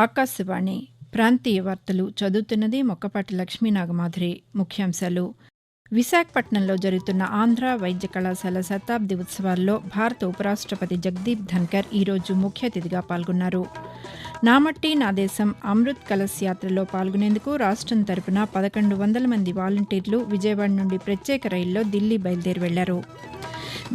ఆకాశవాణి ప్రాంతీయ వార్తలు చదువుతున్నది మొక్కపాటి లక్ష్మీనాగమాధురి. ముఖ్యాంశాలు: విశాఖపట్నంలో జరుగుతున్న ఆంధ్ర వైద్య కళాశాల శతాబ్ది ఉత్సవాల్లో భారత ఉపరాష్టపతి జగదీప్ ధన్కర్ ఈరోజు ముఖ్య అతిథిగా పాల్గొన్నారు. నా మట్టి నా దేశం అమృత్ కలశ్ యాత్రలో పాల్గొనేందుకు రాష్టం తరపున 1100 మంది వాలంటీర్లు విజయవాడ నుండి ప్రత్యేక రైల్లో ఢిల్లీ బయలుదేరి వెళ్లారు.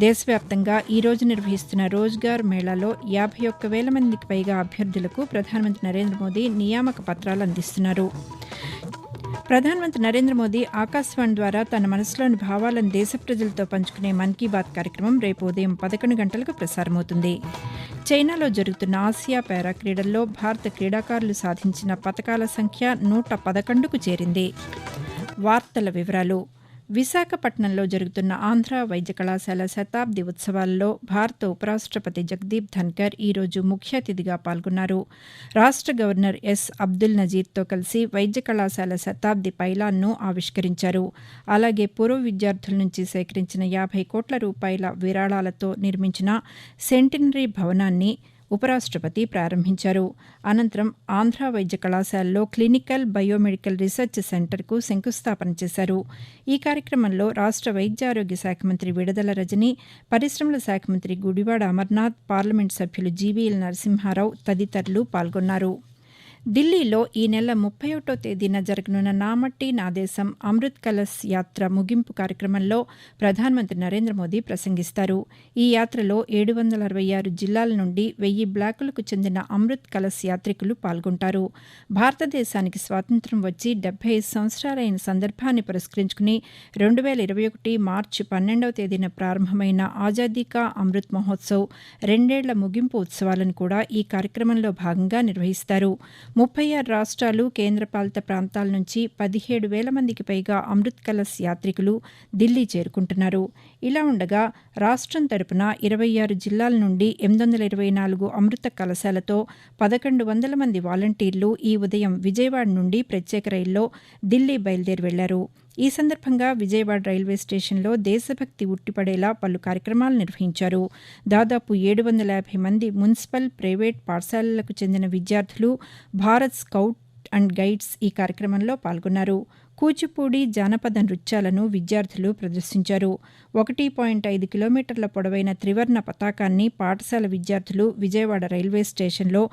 దేశవ్యాప్తంగా ఈరోజు నిర్వహిస్తున్న రోజ్గార్ మేళాలో 51,000 మందికి పైగా అభ్యర్థులకు ప్రధానమంత్రి నరేంద్ర మోదీ నియామక పత్రాలు అందిస్తున్నారు. ప్రధానమంత్రి నరేంద్ర మోదీ ఆకాశవాణి ద్వారా తన మనసులోని భావాలను దేశ ప్రజలతో పంచుకునే మన్ కీ బాత్ కార్యక్రమం రేపు ఉదయం 11 గంటలకు ప్రసారమవుతుంది. చైనాలో జరుగుతున్న ఆసియా పారా క్రీడల్లో భారత క్రీడాకారులు సాధించిన పతకాల సంఖ్య 111కు చేరింది. వార్తల వివరాలు: విశాఖపట్నంలో జరుగుతున్న ఆంధ్ర వైద్య కళాశాల శతాబ్ది ఉత్సవాల్లో భారత ఉపరాష్టపతి జగదీప్ ధన్కర్ ఈరోజు ముఖ్య అతిథిగా పాల్గొన్నారు. రాష్ట గవర్నర్ ఎస్ అబ్దుల్ నజీర్తో కలిసి వైద్య కళాశాల శతాబ్ది పైలాన్ను ఆవిష్కరించారు. అలాగే పూర్వ విద్యార్థుల నుంచి సేకరించిన 50 కోట్ల రూపాయల విరాళాలతో నిర్మించిన సెంటినరీ భవనాన్ని ఉపరాష్టపతి ప్రారంభించారు. అనంతరం ఆంధ్ర వైద్య కళాశాలలో క్లినికల్ బయోమెడికల్ రీసెర్చ్ సెంటర్కు శంకుస్థాపన చేశారు. ఈ కార్యక్రమంలో రాష్ట వైద్య ఆరోగ్య శాఖ మంత్రి విడదల రజని, పరిశ్రమల శాఖ మంత్రి గుడివాడ అమర్నాథ్, పార్లమెంటు సభ్యులు జీవీఎల్ నరసింహారావు తదితరులు పాల్గొన్నారు. ఢిల్లీలో ఈ నెల 31వ తేదీన జరగనున్న నా మట్టి నా దేశం అమృత్ కలశ్ యాత్ర ముగింపు కార్యక్రమంలో ప్రధానమంత్రి నరేంద్ర మోదీ ప్రసంగిస్తారు. ఈ యాత్రలో 766 జిల్లాల నుండి 1000 బ్లాకులకు చెందిన అమృత్ కలశ్ యాత్రికులు పాల్గొంటారు. భారతదేశానికి స్వాతంత్ర్యం వచ్చి 75 సంవత్సరాలైన సందర్భాన్ని పురస్కరించుకుని 2021 మార్చి 12వ తేదీన ప్రారంభమైన ఆజాదీ కా అమృత్ మహోత్సవ్ 2 ఏళ్ల ముగింపు ఉత్సవాలను కూడా ఈ కార్యక్రమంలో భాగంగా నిర్వహిస్తారు. 36 రాష్ట్రాలు, కేంద్రపాలిత ప్రాంతాల నుంచి 17,000 మందికి పైగా అమృత్ కలశ్ యాత్రికులు ఢిల్లీ చేరుకుంటున్నారు. ఇలా ఉండగా రాష్టం తరపున 26 జిల్లాల నుండి 824 అమృత కలశాలతో 1,100 మంది వాలంటీర్లు ఈ ఉదయం విజయవాడ నుండి ప్రత్యేక రైల్లో ఢిల్లీ బయలుదేరి వెళ్లారు. ఈ సందర్భంగా విజయవాడ రైల్వే స్టేషన్లో దేశభక్తి ఉట్టిపడేలా పలు కార్యక్రమాలు నిర్వహించారు. దాదాపు 750 మంది మున్సిపల్, ప్రైవేట్ పాఠశాలలకు చెందిన విద్యార్థులు, భారత్ స్కౌట్ అండ్ గైడ్స్ ఈ కార్యక్రమంలో పాల్గొన్నారు. కూచిపూడి జానపద నృత్యాలను విద్యార్థులు ప్రదర్శించారు. 1.5 కిలోమీటర్ల పొడవైన త్రివర్ణ పతాకాన్ని పాఠశాల విద్యార్థులు విజయవాడ రైల్వే స్టేషన్లో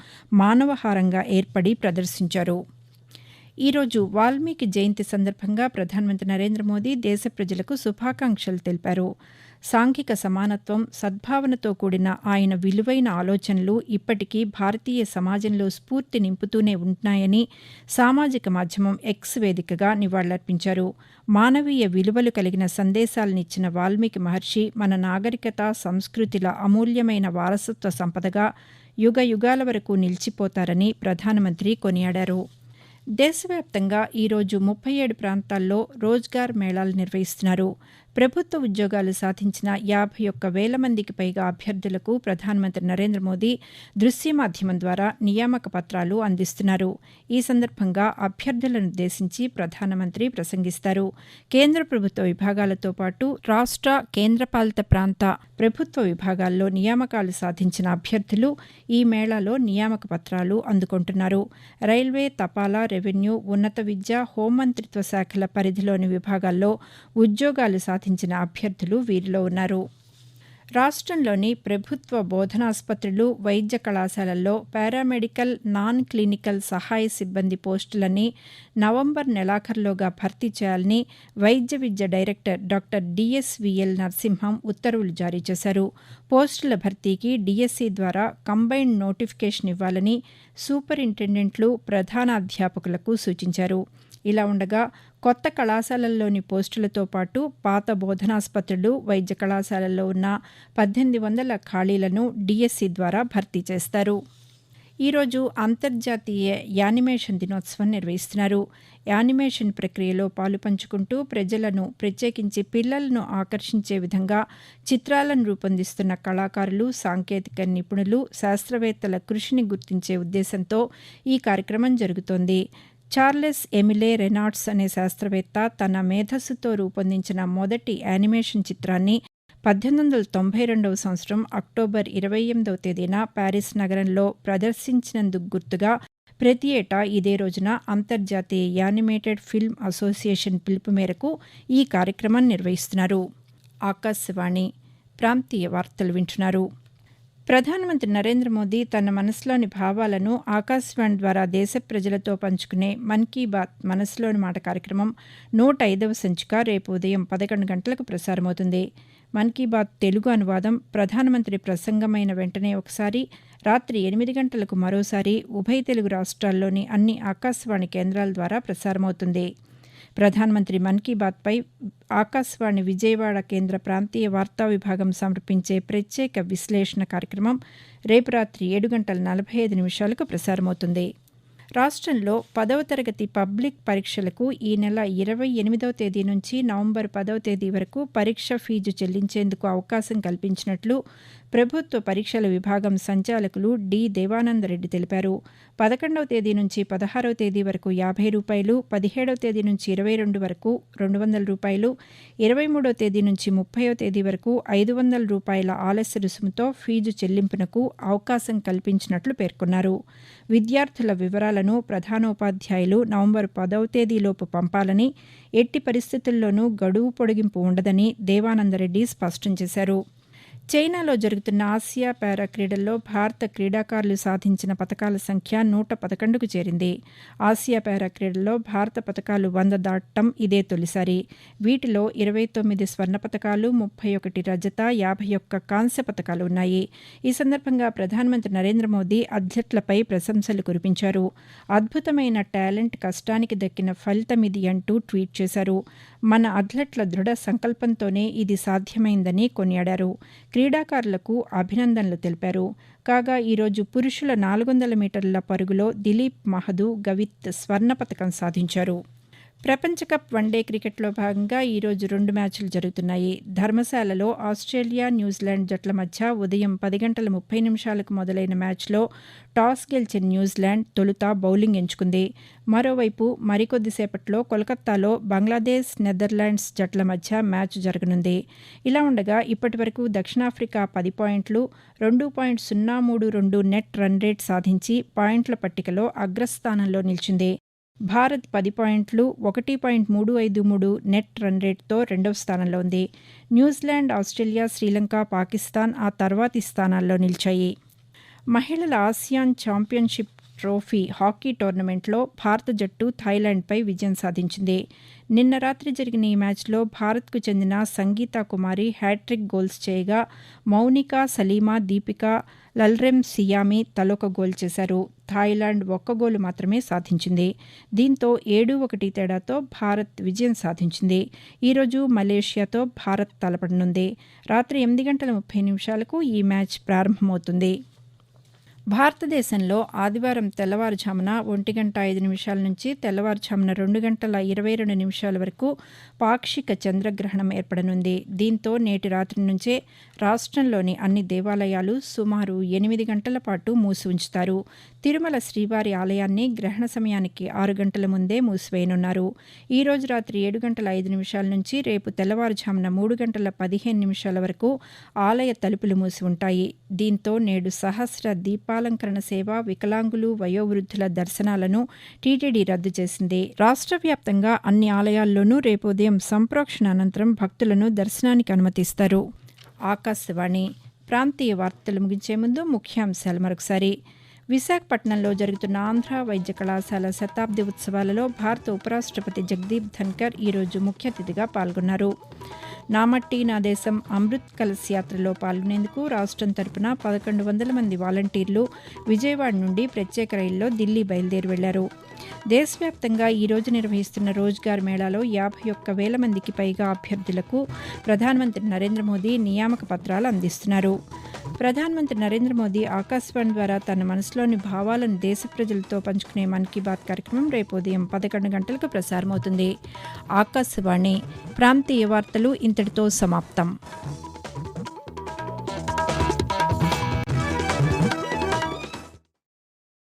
మానవహారంగా ఏర్పడి ప్రదర్శించారు. ఈరోజు వాల్మీకి జయంతి సందర్భంగా ప్రధానమంత్రి నరేంద్ర మోదీ దేశ ప్రజలకు శుభాకాంక్షలు తెలిపారు. సాంఘిక సమానత్వం, సద్భావనతో కూడిన ఆయన విలువైన ఆలోచనలు ఇప్పటికీ భారతీయ సమాజంలో స్ఫూర్తి నింపుతూనే ఉంటున్నాయని సామాజిక మాధ్యమం ఎక్స్ వేదికగా నివాళులర్పించారు. మానవీయ విలువలు కలిగిన సందేశాలనిచ్చిన వాల్మీకి మహర్షి మన నాగరికత, సంస్కృతిల అమూల్యమైన వారసత్వ సంపదగా యుగయుగాల వరకు నిలిచిపోతారని ప్రధానమంత్రి కొనియాడారు. దేశవ్యాప్తంగా ఈరోజు 37 ప్రాంతాల్లో రోజ్గార్ మేళాలు నిర్వహిస్తున్నారు. ప్రభుత్వ ఉద్యోగాలు సాధించిన 51,000 మందికి పైగా అభ్యర్థులకు ప్రధానమంత్రి నరేంద్ర మోదీ దృశ్య మాధ్యమం ద్వారా నియామక పత్రాలు అందిస్తున్నారు. ఈ సందర్భంగా అభ్యర్థులను ఉద్దేశించి ప్రధానమంత్రి ప్రసంగిస్తారు. కేంద్ర ప్రభుత్వ విభాగాలతో పాటు రాష్ట, కేంద్రపాలిత ప్రాంత ప్రభుత్వ విభాగాల్లో నియామకాలు సాధించిన అభ్యర్థులు ఈ మేళాలో నియామక పత్రాలు అందుకుంటున్నారు. రైల్వే, తపాలా, రెవెన్యూ, ఉన్నత విద్య, హోంమంత్రిత్వ శాఖల పరిధిలోని విభాగాల్లో ఉద్యోగాలు సాధించిన అభ్యర్థులు వీరిలో ఉన్నారు. రాష్ట్రంలోని ప్రభుత్వ బోధనాసుపత్రులు, వైద్య కళాశాలల్లో పారామెడికల్, నాన్ క్లినికల్ సహాయ సిబ్బంది పోస్టులని నవంబర్ నెలాఖరులోగా భర్తీ చేయాలని వైద్య విద్య డైరెక్టర్ డాక్టర్ డిఎస్వీఎల్ నరసింహం ఉత్తర్వులు జారీ చేశారు. పోస్టుల భర్తీకి డిఎస్సి ద్వారా కంబైన్డ్ నోటిఫికేషన్ ఇవ్వాలని సూపరింటెండెంట్లు, ప్రధానాధ్యాపకులకు సూచించారు. ఇలా ఉండగా కొత్త కళాశాలల్లోని పోస్టులతో పాటు పాత బోధనాసుపత్రులు, వైద్య కళాశాలల్లో ఉన్న 1,800 ఖాళీలను డిఎస్సి ద్వారా భర్తీ చేస్తారు. ఈరోజు అంతర్జాతీయ యానిమేషన్ దినోత్సవం నిర్వహిస్తున్నారు. యానిమేషన్ ప్రక్రియలో పాలు పంచుకుంటూ ప్రజలను, ప్రత్యేకించి పిల్లలను ఆకర్షించే విధంగా చిత్రాలను రూపొందిస్తున్న కళాకారులు, సాంకేతిక నిపుణులు, శాస్త్రవేత్తల కృషిని గుర్తించే ఉద్దేశంతో ఈ కార్యక్రమం జరుగుతోంది. చార్లెస్ ఎమిలే రెనాల్డ్స్ అనే శాస్త్రవేత్త తన మేధస్సుతో రూపొందించిన మొదటి యానిమేషన్ చిత్రాన్ని 1892వ సంవత్సరం అక్టోబర్ 28వ తేదీన ప్యారిస్ నగరంలో ప్రదర్శించినందుకు గుర్తుగా ప్రతి ఏటా ఇదే రోజున అంతర్జాతీయ యానిమేటెడ్ ఫిల్మ్ అసోసియేషన్ పిలుపు మేరకు ఈ కార్యక్రమాన్ని నిర్వహిస్తున్నారు. ఆకాశవాణి ప్రాంతీయ వార్తలు వింటున్నారు. ప్రధానమంత్రి నరేంద్ర మోదీ తన మనసులోని భావాలను ఆకాశవాణి ద్వారా దేశ ప్రజలతో పంచుకునే మన్ కీ బాత్ మనసులోని మాట కార్యక్రమం 105వ సంచిక రేపు ఉదయం 11 గంటలకు ప్రసారమవుతుంది. మన్ కీ బాత్ తెలుగు అనువాదం ప్రధానమంత్రి ప్రసంగమైన వెంటనే ఒకసారి, రాత్రి 8 గంటలకు మరోసారి ఉభయ తెలుగు రాష్ట్రాల్లోని అన్ని ఆకాశవాణి కేంద్రాల ద్వారా ప్రసారమవుతుంది. ప్రధానమంత్రి మన్ కీ బాత్పై ఆకాశవాణి విజయవాడ కేంద్ర ప్రాంతీయ వార్తా విభాగం సమర్పించే ప్రత్యేక విశ్లేషణ కార్యక్రమం రేపు రాత్రి 7:45 ప్రసారమవుతుంది. రాష్ట్రంలో 10వ తరగతి పబ్లిక్ పరీక్షలకు ఈ నెల 28వ తేదీ నుంచి నవంబర్ 10వ తేదీ వరకు పరీక్ష ఫీజు చెల్లించేందుకు అవకాశం కల్పించినట్లు ప్రభుత్వ పరీక్షల విభాగం సంచాలకులు డి. దేవానందరెడ్డి తెలిపారు. 11వ తేదీ నుంచి 16వ తేదీ వరకు రూ. 50, 17వ తేదీ నుంచి 22 వరకు రూ. 200, 23వ తేదీ నుంచి 30వ తేదీ వరకు రూ. 500 ఆలస్య రుసుముతో ఫీజు చెల్లింపునకు అవకాశం కల్పించినట్లు పేర్కొన్నారు. విద్యార్థుల వివరాలను ప్రధానోపాధ్యాయులు నవంబర్ 10వ తేదీలోపు పంపాలని, ఎట్టి పరిస్థితుల్లోనూ గడువు పొడిగింపు ఉండదని దేవానందరెడ్డి స్పష్టం చేశారు. చైనాలో జరుగుతున్న ఆసియా పారా క్రీడల్లో భారత క్రీడాకారులు సాధించిన పతకాల సంఖ్య 111కు చేరింది. ఆసియా పారా క్రీడల్లో భారత పతకాలు 100 దాటడం ఇదే తొలిసారి. వీటిలో 29 స్వర్ణ పతకాలు, 31 రజత, 51 కాంస్య పతకాలు ఉన్నాయి. ఈ సందర్భంగా ప్రధానమంత్రి నరేంద్ర మోదీ అథ్లెట్లపై ప్రశంసలు కురిపించారు. అద్భుతమైన టాలెంట్, కష్టానికి దక్కిన ఫలితమిది అంటూ ట్వీట్ చేశారు. మన అథ్లెట్ల దృఢ సంకల్పంతోనే ఇది సాధ్యమైందని కొనియాడారు. క్రీడాకారులకు అభినందనలు తెలిపారు. కాగా ఈరోజు పురుషుల 400 మీటర్ల పరుగులో దిలీప్ మహదు గవిత్ స్వర్ణ పతకం సాధించారు. ప్రపంచ కప్ వన్డే క్రికెట్లో భాగంగా ఈరోజు 2 మ్యాచ్లు జరుగుతున్నాయి. ధర్మశాలలో ఆస్ట్రేలియా, న్యూజిలాండ్ జట్ల మధ్య ఉదయం 10:30 మొదలైన మ్యాచ్లో టాస్ గెలిచిన న్యూజిలాండ్ తొలుత బౌలింగ్ ఎంచుకుంది. మరోవైపు మరికొద్దిసేపట్లో కోల్కతాలో బంగ్లాదేశ్, నెదర్లాండ్స్ జట్ల మధ్య మ్యాచ్ జరగనుంది. ఇలా ఉండగా ఇప్పటివరకు దక్షిణాఫ్రికా 10 పాయింట్లు, 2.032 నెట్ రన్ రేట్ సాధించి పాయింట్ల పట్టికలో అగ్రస్థానంలో నిలిచింది. భారత్ 10 పాయింట్లు, 1.353 నెట్ రన్ రేట్తో రెండవ స్థానంలో ఉంది. న్యూజిలాండ్, ఆస్ట్రేలియా, శ్రీలంక, పాకిస్తాన్ ఆ తర్వాతి స్థానాల్లో నిలిచాయి. మహిళల ఆసియాన్ ఛాంపియన్షిప్ ట్రోఫీ హాకీ టోర్నమెంట్లో భారత జట్టు థాయిలాండ్పై విజయం సాధించింది. నిన్న రాత్రి జరిగిన ఈ మ్యాచ్లో భారత్కు చెందిన సంగీతా కుమారి హ్యాట్రిక్ గోల్స్ చేయగా మౌనిక, సలీమా, దీపిక, లల్రెమ్ సియామి తలొక గోల్ చేశారు. థాయిలాండ్ 1 గోలు మాత్రమే సాధించింది. దీంతో 7-1 తేడాతో భారత్ విజయం సాధించింది. ఈరోజు మలేషియాతో భారత్ తలపడనుంది. రాత్రి 8:30 ఈ మ్యాచ్ ప్రారంభమవుతుంది. భారతదేశంలో ఆదివారం తెల్లవారుజామున 1:05 నుంచి తెల్లవారుజామున 2:22 వరకు పాక్షిక చంద్రగ్రహణం ఏర్పడనుంది. దీంతో నేటి రాత్రి నుంచే రాష్ట్రంలోని అన్ని దేవాలయాలు సుమారు 8 గంటల పాటు మూసి ఉంచుతారు. తిరుమల శ్రీవారి ఆలయాన్ని గ్రహణ సమయానికి 6 గంటల ముందే మూసివేయనున్నారు. ఈ రోజు రాత్రి 7:05 నుంచి రేపు తెల్లవారుజామున 3:15 వరకు ఆలయ తలుపులు మూసి ఉంటాయి. దీంతో నేడు సహస్ర దీపాలంకరణ సేవ, వికలాంగులు, వయోవృద్ధుల దర్శనాలను టీటీడీ రద్దు చేసింది. రాష్ట్ర వ్యాప్తంగా అన్ని ఆలయాల్లోనూ రేపు ఉదయం సంప్రోక్షణ అనంతరం భక్తులను దర్శనానికి అనుమతిస్తారు. ఆకాశవాణి ప్రాంతీయ వార్తలు ముగించే ముందు ముఖ్యాంశాలు మరొకసారి. విశాఖపట్నంలో జరుగుతున్న ఆంధ్ర వైద్య కళాశాల శతాబ్ది ఉత్సవాలలో భారత ఉపరాష్ట్రపతి జగదీప్ ధన్కర్ ఈరోజు ముఖ్య అతిథిగా పాల్గొన్నారు. నా మట్టి నా దేశం అమృత్ కలశ్ యాత్రలో పాల్గొనేందుకు రాష్ట్రం తరపున 1100 మంది వాలంటీర్లు విజయవాడ నుండి ప్రత్యేక రైల్లో ఢిల్లీ బయలుదేరి వెళ్లారు. దేశవ్యాప్తంగా ఈరోజు నిర్వహిస్తున్న రోజ్గార్ మేళాలో 51,000 మందికి పైగా అభ్యర్థులకు ప్రధానమంత్రి నరేంద్ర మోదీ నియామక పత్రాలు అందిస్తున్నారు. ప్రధానమంత్రి నరేంద్ర మోదీ ఆకాశవాణి ద్వారా తన మనసులోని భావాలను దేశ ప్రజలతో పంచుకునే మన్ కీ బాత్ కార్యక్రమం రేపు ఉదయం 11 గంటలకు ప్రసారమవుతుంది. ఆకాశవాణి ప్రాంతీయ వార్తలు ఇంతటితో సమాప్తం.